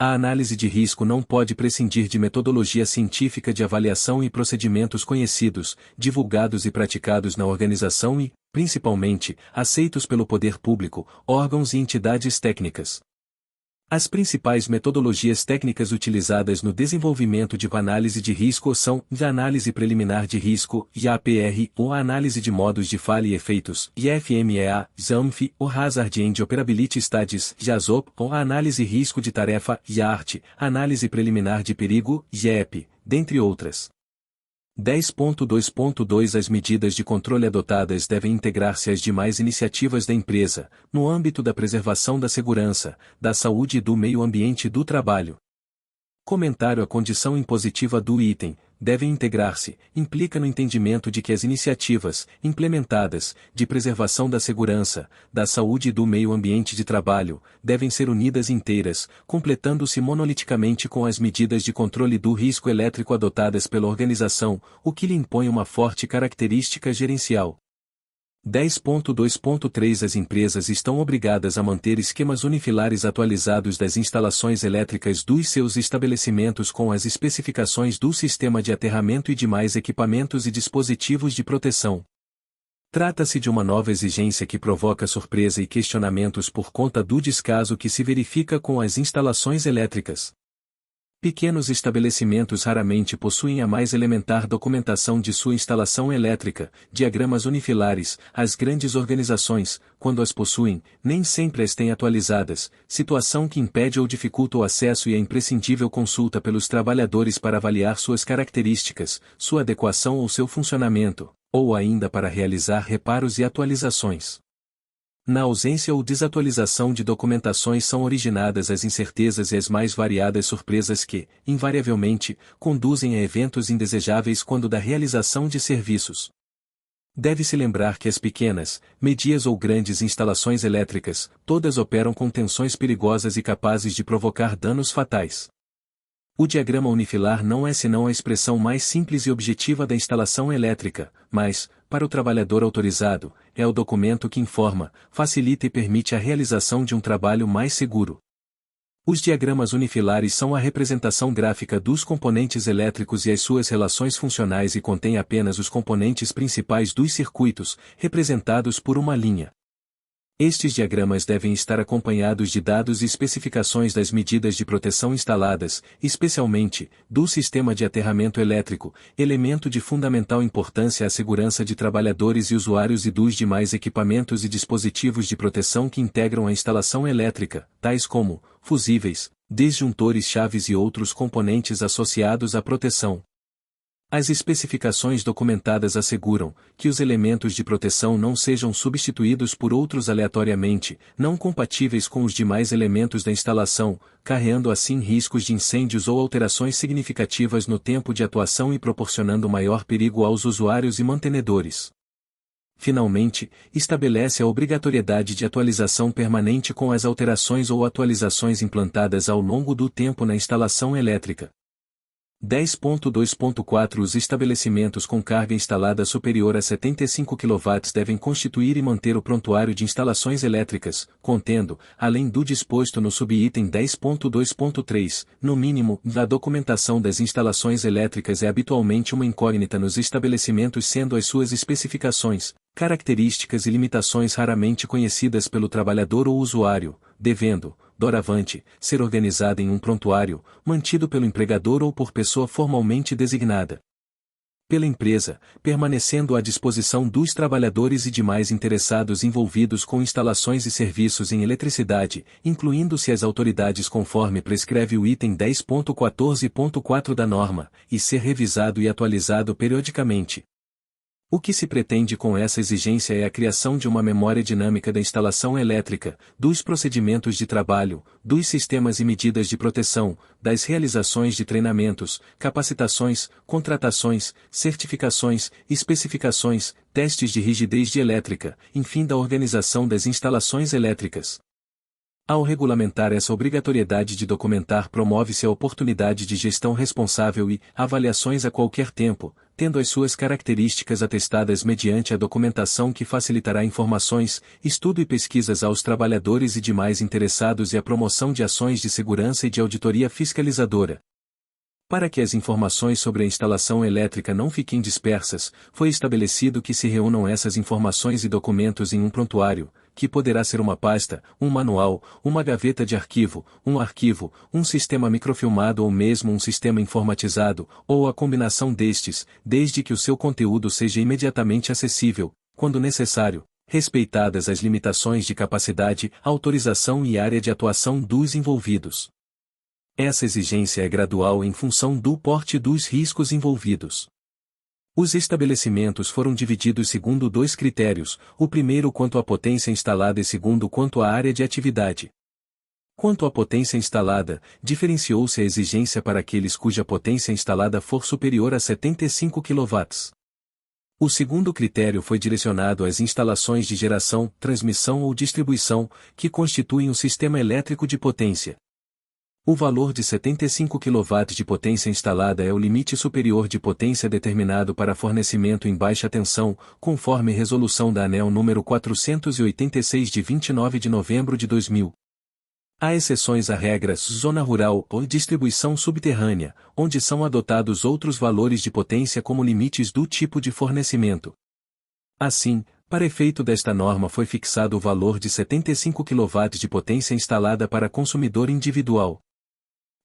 A análise de risco não pode prescindir de metodologia científica de avaliação e procedimentos conhecidos, divulgados e praticados na organização e, principalmente, aceitos pelo poder público, órgãos e entidades técnicas. As principais metodologias técnicas utilizadas no desenvolvimento de análise de risco são a análise preliminar de risco, IAPR, ou a análise de modos de falha e efeitos, IFMEA, ZAMF, ou Hazard and Operability Studies, JASOP, ou a análise risco de tarefa, IART, análise preliminar de perigo, IEP, dentre outras. 10.2.2 As medidas de controle adotadas devem integrar-se às demais iniciativas da empresa, no âmbito da preservação da segurança, da saúde e do meio ambiente do trabalho. Comentário: a condição impositiva do item devem integrar-se, implica no entendimento de que as iniciativas, implementadas, de preservação da segurança, da saúde e do meio ambiente de trabalho, devem ser unidas inteiras, completando-se monoliticamente com as medidas de controle do risco elétrico adotadas pela organização, o que lhe impõe uma forte característica gerencial. 10.2.3 As empresas estão obrigadas a manter esquemas unifilares atualizados das instalações elétricas dos seus estabelecimentos com as especificações do sistema de aterramento e demais equipamentos e dispositivos de proteção. Trata-se de uma nova exigência que provoca surpresa e questionamentos por conta do descaso que se verifica com as instalações elétricas. Pequenos estabelecimentos raramente possuem a mais elementar documentação de sua instalação elétrica, diagramas unifilares. As grandes organizações, quando as possuem, nem sempre as têm atualizadas, situação que impede ou dificulta o acesso e a imprescindível consulta pelos trabalhadores para avaliar suas características, sua adequação ou seu funcionamento, ou ainda para realizar reparos e atualizações. Na ausência ou desatualização de documentações são originadas as incertezas e as mais variadas surpresas que, invariavelmente, conduzem a eventos indesejáveis quando da realização de serviços. Deve-se lembrar que as pequenas, médias ou grandes instalações elétricas, todas operam com tensões perigosas e capazes de provocar danos fatais. O diagrama unifilar não é senão a expressão mais simples e objetiva da instalação elétrica, mas, para o trabalhador autorizado, é o documento que informa, facilita e permite a realização de um trabalho mais seguro. Os diagramas unifilares são a representação gráfica dos componentes elétricos e as suas relações funcionais e contém apenas os componentes principais dos circuitos, representados por uma linha. Estes diagramas devem estar acompanhados de dados e especificações das medidas de proteção instaladas, especialmente, do sistema de aterramento elétrico, elemento de fundamental importância à segurança de trabalhadores e usuários e dos demais equipamentos e dispositivos de proteção que integram a instalação elétrica, tais como fusíveis, disjuntores, chaves e outros componentes associados à proteção. As especificações documentadas asseguram que os elementos de proteção não sejam substituídos por outros aleatoriamente, não compatíveis com os demais elementos da instalação, carreando assim riscos de incêndios ou alterações significativas no tempo de atuação e proporcionando maior perigo aos usuários e mantenedores. Finalmente, estabelece a obrigatoriedade de atualização permanente com as alterações ou atualizações implantadas ao longo do tempo na instalação elétrica. 10.2.4 Os estabelecimentos com carga instalada superior a 75 kW devem constituir e manter o prontuário de instalações elétricas, contendo, além do disposto no subitem 10.2.3, no mínimo, a documentação das instalações elétricas é habitualmente uma incógnita nos estabelecimentos, sendo as suas especificações, características e limitações raramente conhecidas pelo trabalhador ou usuário, devendo, doravante, ser organizada em um prontuário, mantido pelo empregador ou por pessoa formalmente designada pela empresa, permanecendo à disposição dos trabalhadores e demais interessados envolvidos com instalações e serviços em eletricidade, incluindo-se as autoridades conforme prescreve o item 10.14.4 da norma, e ser revisado e atualizado periodicamente. O que se pretende com essa exigência é a criação de uma memória dinâmica da instalação elétrica, dos procedimentos de trabalho, dos sistemas e medidas de proteção, das realizações de treinamentos, capacitações, contratações, certificações, especificações, testes de rigidez de elétrica, enfim da organização das instalações elétricas. Ao regulamentar essa obrigatoriedade de documentar, promove-se a oportunidade de gestão responsável e avaliações a qualquer tempo, tendo as suas características atestadas mediante a documentação que facilitará informações, estudo e pesquisas aos trabalhadores e demais interessados e a promoção de ações de segurança e de auditoria fiscalizadora. Para que as informações sobre a instalação elétrica não fiquem dispersas, foi estabelecido que se reúnam essas informações e documentos em um prontuário, que poderá ser uma pasta, um manual, uma gaveta de arquivo, um sistema microfilmado ou mesmo um sistema informatizado, ou a combinação destes, desde que o seu conteúdo seja imediatamente acessível, quando necessário, respeitadas as limitações de capacidade, autorização e área de atuação dos envolvidos. Essa exigência é gradual em função do porte dos riscos envolvidos. Os estabelecimentos foram divididos segundo dois critérios, o primeiro quanto à potência instalada e segundo quanto à área de atividade. Quanto à potência instalada, diferenciou-se a exigência para aqueles cuja potência instalada for superior a 75 kW. O segundo critério foi direcionado às instalações de geração, transmissão ou distribuição, que constituem o sistema elétrico de potência. O valor de 75 kW de potência instalada é o limite superior de potência determinado para fornecimento em baixa tensão, conforme resolução da ANEEL número 486 de 29 de novembro de 2000. Há exceções à regra zona rural ou distribuição subterrânea, onde são adotados outros valores de potência como limites do tipo de fornecimento. Assim, para efeito desta norma foi fixado o valor de 75 kW de potência instalada para consumidor individual.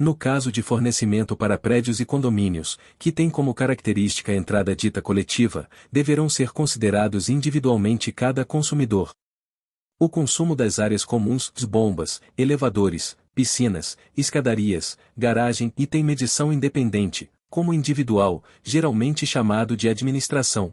No caso de fornecimento para prédios e condomínios, que tem como característica a entrada dita coletiva, deverão ser considerados individualmente cada consumidor. O consumo das áreas comuns, bombas, elevadores, piscinas, escadarias, garagem e tem medição independente, como individual, geralmente chamado de administração.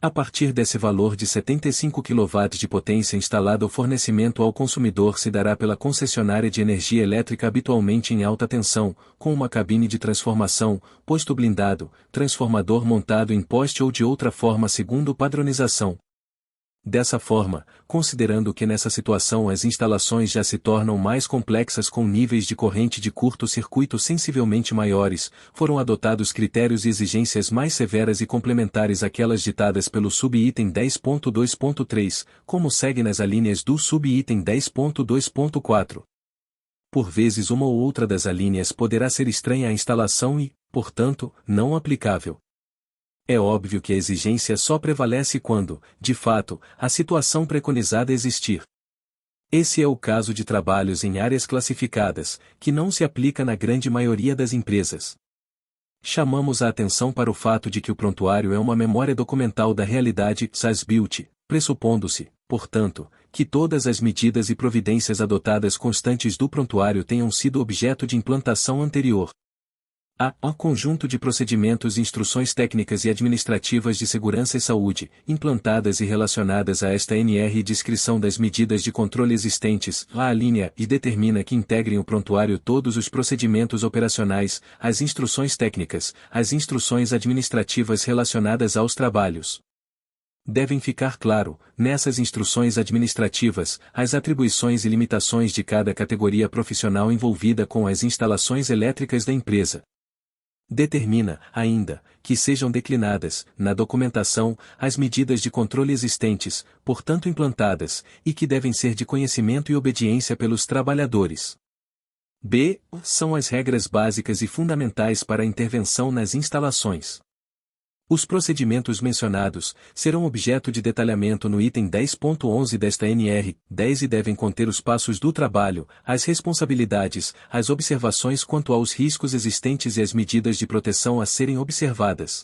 A partir desse valor de 75 kW de potência instalada, o fornecimento ao consumidor se dará pela concessionária de energia elétrica habitualmente em alta tensão, com uma cabine de transformação, posto blindado, transformador montado em poste ou de outra forma segundo padronização. Dessa forma, considerando que nessa situação as instalações já se tornam mais complexas com níveis de corrente de curto-circuito sensivelmente maiores, foram adotados critérios e exigências mais severas e complementares àquelas ditadas pelo subitem 10.2.3, como segue nas alíneas do subitem 10.2.4. Por vezes uma ou outra das alíneas poderá ser estranha à instalação e, portanto, não aplicável. É óbvio que a exigência só prevalece quando, de fato, a situação preconizada existir. Esse é o caso de trabalhos em áreas classificadas, que não se aplica na grande maioria das empresas. Chamamos a atenção para o fato de que o prontuário é uma memória documental da realidade as-built, pressupondo-se, portanto, que todas as medidas e providências adotadas constantes do prontuário tenham sido objeto de implantação anterior. Há um conjunto de procedimentos e instruções técnicas e administrativas de segurança e saúde, implantadas e relacionadas a esta NR e descrição das medidas de controle existentes, a linha e determina que integrem o prontuário todos os procedimentos operacionais, as instruções técnicas, as instruções administrativas relacionadas aos trabalhos. Devem ficar claro, nessas instruções administrativas, as atribuições e limitações de cada categoria profissional envolvida com as instalações elétricas da empresa. Determina, ainda, que sejam declinadas, na documentação, as medidas de controle existentes, portanto implantadas, e que devem ser de conhecimento e obediência pelos trabalhadores. B. São as regras básicas e fundamentais para a intervenção nas instalações. Os procedimentos mencionados serão objeto de detalhamento no item 10.11 desta NR 10 e devem conter os passos do trabalho, as responsabilidades, as observações quanto aos riscos existentes e as medidas de proteção a serem observadas.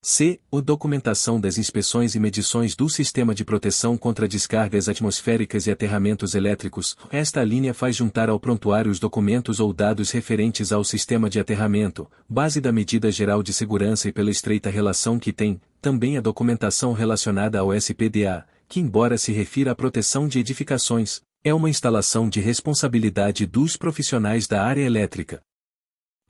C. Documentação das inspeções e medições do sistema de proteção contra descargas atmosféricas e aterramentos elétricos. Esta linha faz juntar ao prontuário os documentos ou dados referentes ao sistema de aterramento, base da medida geral de segurança e pela estreita relação que tem, também a documentação relacionada ao SPDA, que embora se refira à proteção de edificações, é uma instalação de responsabilidade dos profissionais da área elétrica.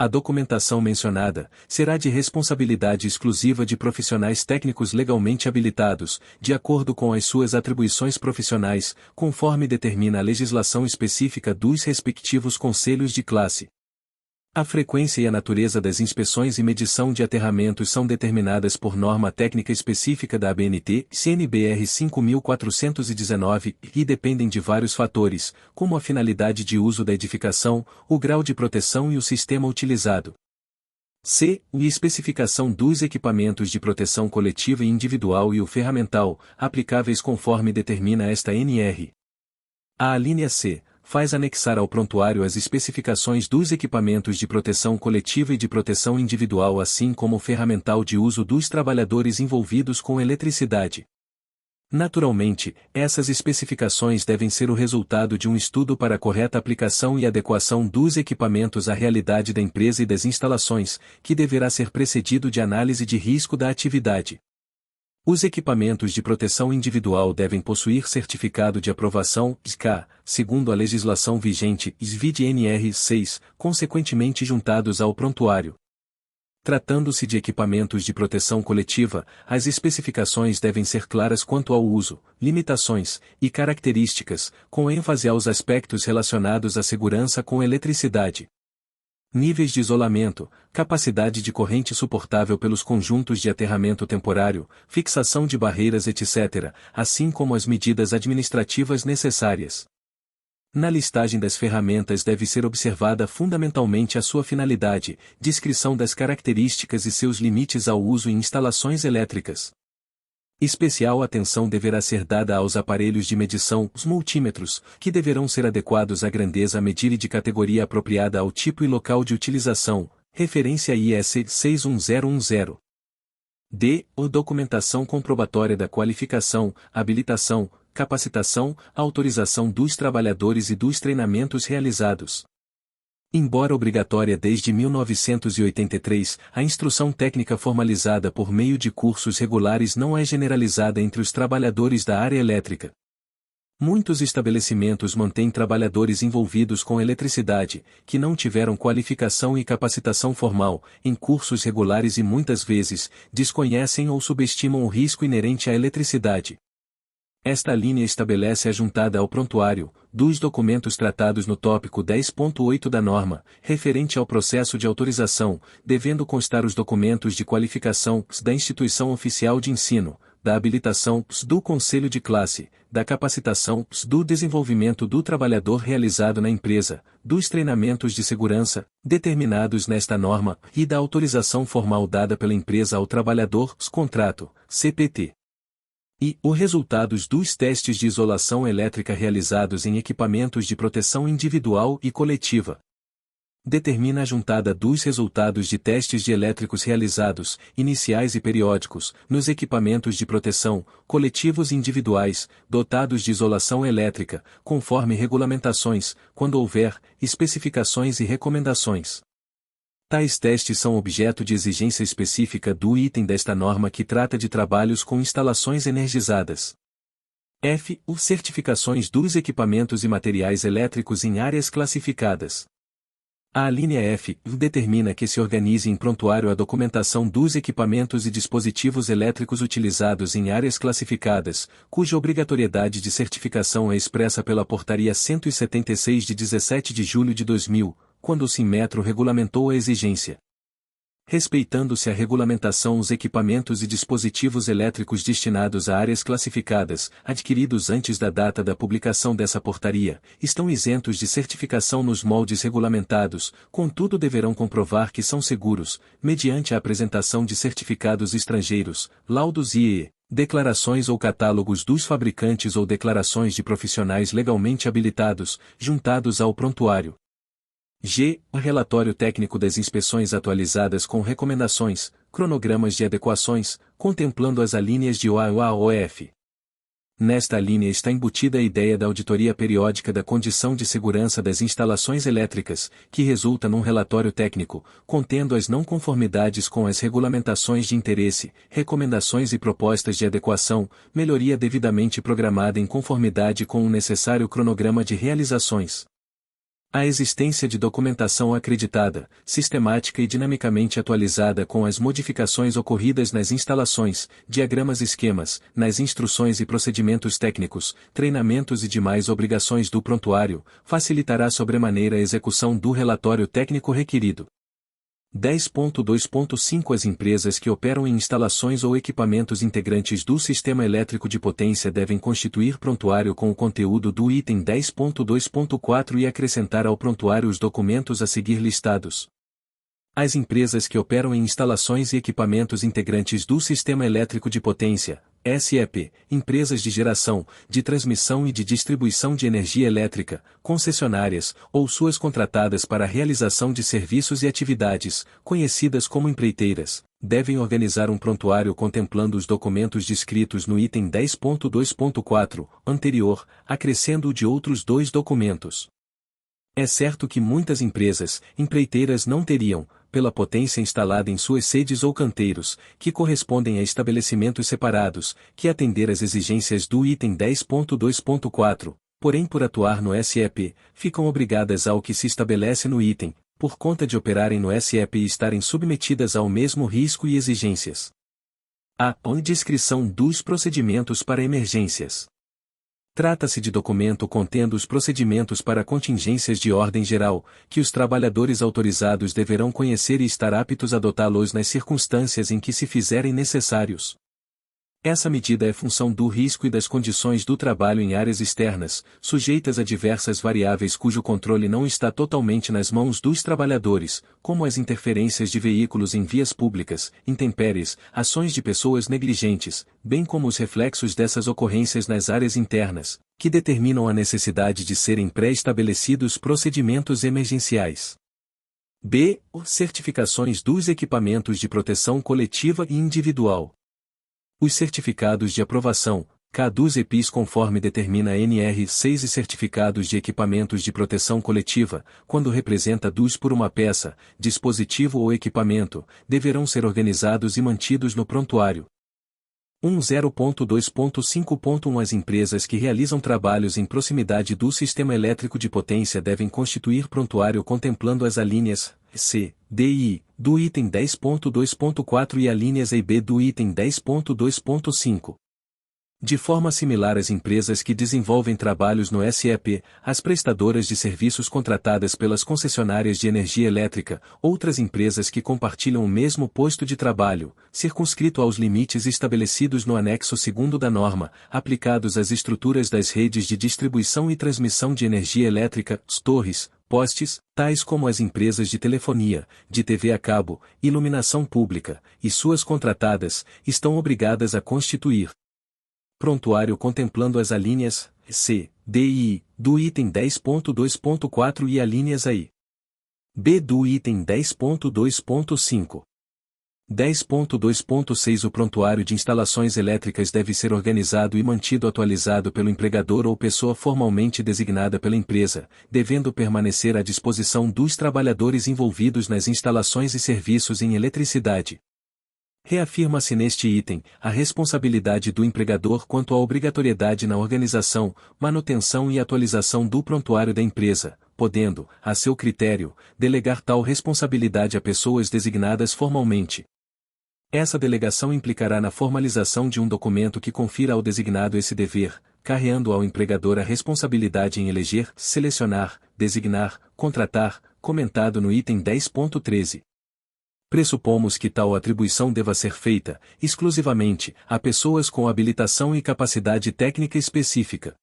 A documentação mencionada será de responsabilidade exclusiva de profissionais técnicos legalmente habilitados, de acordo com as suas atribuições profissionais, conforme determina a legislação específica dos respectivos conselhos de classe. A frequência e a natureza das inspeções e medição de aterramentos são determinadas por norma técnica específica da ABNT, CNBR 5419, e dependem de vários fatores, como a finalidade de uso da edificação, o grau de proteção e o sistema utilizado. C. E especificação dos equipamentos de proteção coletiva e individual e o ferramental, aplicáveis conforme determina esta NR. A alínea C faz anexar ao prontuário as especificações dos equipamentos de proteção coletiva e de proteção individual, assim como o ferramental de uso dos trabalhadores envolvidos com eletricidade. Naturalmente, essas especificações devem ser o resultado de um estudo para a correta aplicação e adequação dos equipamentos à realidade da empresa e das instalações, que deverá ser precedido de análise de risco da atividade. Os equipamentos de proteção individual devem possuir certificado de aprovação (SCA), segundo a legislação vigente (SVID-NR 6), consequentemente juntados ao prontuário. Tratando-se de equipamentos de proteção coletiva, as especificações devem ser claras quanto ao uso, limitações e características, com ênfase aos aspectos relacionados à segurança com eletricidade. Níveis de isolamento, capacidade de corrente suportável pelos conjuntos de aterramento temporário, fixação de barreiras etc., assim como as medidas administrativas necessárias. Na listagem das ferramentas deve ser observada fundamentalmente a sua finalidade, descrição das características e seus limites ao uso em instalações elétricas. Especial atenção deverá ser dada aos aparelhos de medição, os multímetros, que deverão ser adequados à grandeza a medir e de categoria apropriada ao tipo e local de utilização, referência IS 61010. D. A documentação comprobatória da qualificação, habilitação, capacitação, autorização dos trabalhadores e dos treinamentos realizados. Embora obrigatória desde 1983, a instrução técnica formalizada por meio de cursos regulares não é generalizada entre os trabalhadores da área elétrica. Muitos estabelecimentos mantêm trabalhadores envolvidos com eletricidade, que não tiveram qualificação e capacitação formal, em cursos regulares e muitas vezes, desconhecem ou subestimam o risco inerente à eletricidade. Esta linha estabelece a juntada ao prontuário, dos documentos tratados no tópico 10.8 da norma, referente ao processo de autorização, devendo constar os documentos de qualificação da instituição oficial de ensino, da habilitação do conselho de classe, da capacitação do desenvolvimento do trabalhador realizado na empresa, dos treinamentos de segurança, determinados nesta norma, e da autorização formal dada pela empresa ao trabalhador, contrato, CPT. E os resultados dos testes de isolação elétrica realizados em equipamentos de proteção individual e coletiva. Determina a juntada dos resultados de testes de elétricos realizados, iniciais e periódicos, nos equipamentos de proteção, coletivos e individuais, dotados de isolação elétrica, conforme regulamentações, quando houver, especificações e recomendações. Tais testes são objeto de exigência específica do item desta norma que trata de trabalhos com instalações energizadas. F. Os certificações dos equipamentos e materiais elétricos em áreas classificadas. A linha F determina que se organize em prontuário a documentação dos equipamentos e dispositivos elétricos utilizados em áreas classificadas, cuja obrigatoriedade de certificação é expressa pela Portaria 176 de 17 de julho de 2000, quando o Sinmetro regulamentou a exigência. Respeitando-se a regulamentação, os equipamentos e dispositivos elétricos destinados a áreas classificadas, adquiridos antes da data da publicação dessa portaria, estão isentos de certificação nos moldes regulamentados, contudo deverão comprovar que são seguros, mediante a apresentação de certificados estrangeiros, laudos e declarações ou catálogos dos fabricantes ou declarações de profissionais legalmente habilitados, juntados ao prontuário. G. O relatório técnico das inspeções atualizadas com recomendações, cronogramas de adequações, contemplando as alíneas de OA-OF. Nesta linha está embutida a ideia da auditoria periódica da condição de segurança das instalações elétricas, que resulta num relatório técnico, contendo as não conformidades com as regulamentações de interesse, recomendações e propostas de adequação, melhoria devidamente programada em conformidade com o necessário cronograma de realizações. A existência de documentação acreditada, sistemática e dinamicamente atualizada com as modificações ocorridas nas instalações, diagramas esquemas, nas instruções e procedimentos técnicos, treinamentos e demais obrigações do prontuário, facilitará sobremaneira a execução do relatório técnico requerido. 10.2.5 As empresas que operam em instalações ou equipamentos integrantes do sistema elétrico de potência devem constituir prontuário com o conteúdo do item 10.2.4 e acrescentar ao prontuário os documentos a seguir listados. As empresas que operam em instalações e equipamentos integrantes do sistema elétrico de potência, SEP, empresas de geração, de transmissão e de distribuição de energia elétrica, concessionárias, ou suas contratadas para a realização de serviços e atividades, conhecidas como empreiteiras, devem organizar um prontuário contemplando os documentos descritos no item 10.2.4, anterior, acrescendo o de outros dois documentos. É certo que muitas empresas, empreiteiras não teriam, pela potência instalada em suas sedes ou canteiros, que correspondem a estabelecimentos separados, que atender às exigências do item 10.2.4, porém por atuar no SEP, ficam obrigadas ao que se estabelece no item, por conta de operarem no SEP e estarem submetidas ao mesmo risco e exigências. A descrição dos procedimentos para emergências. Trata-se de documento contendo os procedimentos para contingências de ordem geral, que os trabalhadores autorizados deverão conhecer e estar aptos a adotá-los nas circunstâncias em que se fizerem necessários. Essa medida é função do risco e das condições do trabalho em áreas externas, sujeitas a diversas variáveis cujo controle não está totalmente nas mãos dos trabalhadores, como as interferências de veículos em vias públicas, intempéries, ações de pessoas negligentes, bem como os reflexos dessas ocorrências nas áreas internas, que determinam a necessidade de serem pré-estabelecidos procedimentos emergenciais. B. Certificações dos equipamentos de proteção coletiva e individual. Os certificados de aprovação, K dos EPIs conforme determina a NR6 e certificados de equipamentos de proteção coletiva, quando representa DUS por uma peça, dispositivo ou equipamento, deverão ser organizados e mantidos no prontuário. 10.2.5.1 As empresas que realizam trabalhos em proximidade do sistema elétrico de potência devem constituir prontuário contemplando as alíneas C, D e I, do item 10.2.4 e alíneas A e B do item 10.2.5. De forma similar às empresas que desenvolvem trabalhos no SEP, as prestadoras de serviços contratadas pelas concessionárias de energia elétrica, outras empresas que compartilham o mesmo posto de trabalho, circunscrito aos limites estabelecidos no anexo 2º da norma, aplicados às estruturas das redes de distribuição e transmissão de energia elétrica, torres, postes, tais como as empresas de telefonia, de TV a cabo, iluminação pública, e suas contratadas, estão obrigadas a constituir prontuário contemplando as alíneas C, D e I, do item 10.2.4 e alíneas A e B do item 10.2.5. 10.2.6 O prontuário de instalações elétricas deve ser organizado e mantido atualizado pelo empregador ou pessoa formalmente designada pela empresa, devendo permanecer à disposição dos trabalhadores envolvidos nas instalações e serviços em eletricidade. Reafirma-se neste item a responsabilidade do empregador quanto à obrigatoriedade na organização, manutenção e atualização do prontuário da empresa, podendo, a seu critério, delegar tal responsabilidade a pessoas designadas formalmente. Essa delegação implicará na formalização de um documento que confira ao designado esse dever, carreando ao empregador a responsabilidade em eleger, selecionar, designar, contratar, comentado no item 10.13. Pressupomos que tal atribuição deva ser feita, exclusivamente, a pessoas com habilitação e capacidade técnica específica.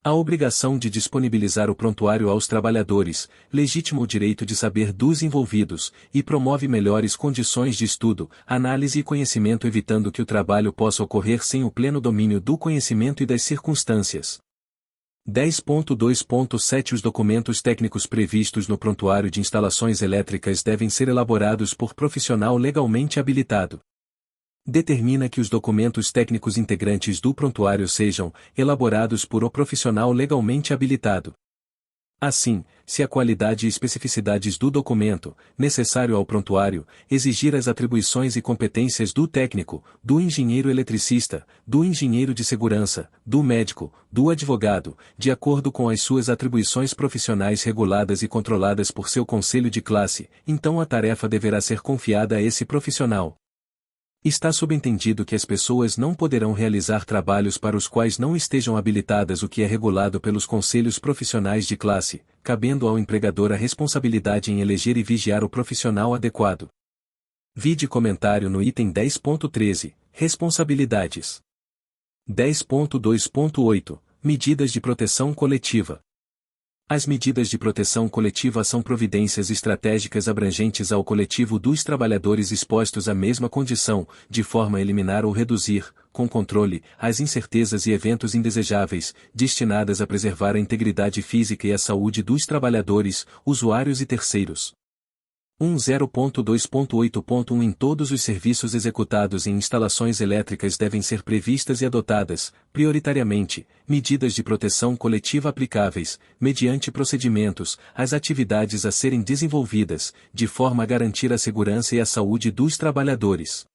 A obrigação de disponibilizar o prontuário aos trabalhadores, legitima o direito de saber dos envolvidos, e promove melhores condições de estudo, análise e conhecimento evitando que o trabalho possa ocorrer sem o pleno domínio do conhecimento e das circunstâncias. 10.2.7 Os documentos técnicos previstos no prontuário de instalações elétricas devem ser elaborados por profissional legalmente habilitado. Determina que os documentos técnicos integrantes do prontuário sejam elaborados por o profissional legalmente habilitado. Assim, se a qualidade e especificidades do documento, necessário ao prontuário, exigir as atribuições e competências do técnico, do engenheiro eletricista, do engenheiro de segurança, do médico, do advogado, de acordo com as suas atribuições profissionais reguladas e controladas por seu conselho de classe, então a tarefa deverá ser confiada a esse profissional. Está subentendido que as pessoas não poderão realizar trabalhos para os quais não estejam habilitadas, o que é regulado pelos conselhos profissionais de classe, cabendo ao empregador a responsabilidade em eleger e vigiar o profissional adequado. Vide comentário no item 10.13, Responsabilidades. 10.2.8, Medidas de proteção coletiva. As medidas de proteção coletiva são providências estratégicas abrangentes ao coletivo dos trabalhadores expostos à mesma condição, de forma a eliminar ou reduzir, com controle, as incertezas e eventos indesejáveis, destinadas a preservar a integridade física e a saúde dos trabalhadores, usuários e terceiros. 10.2.8.1 Em todos os serviços executados em instalações elétricas devem ser previstas e adotadas, prioritariamente, medidas de proteção coletiva aplicáveis, mediante procedimentos, às atividades a serem desenvolvidas, de forma a garantir a segurança e a saúde dos trabalhadores.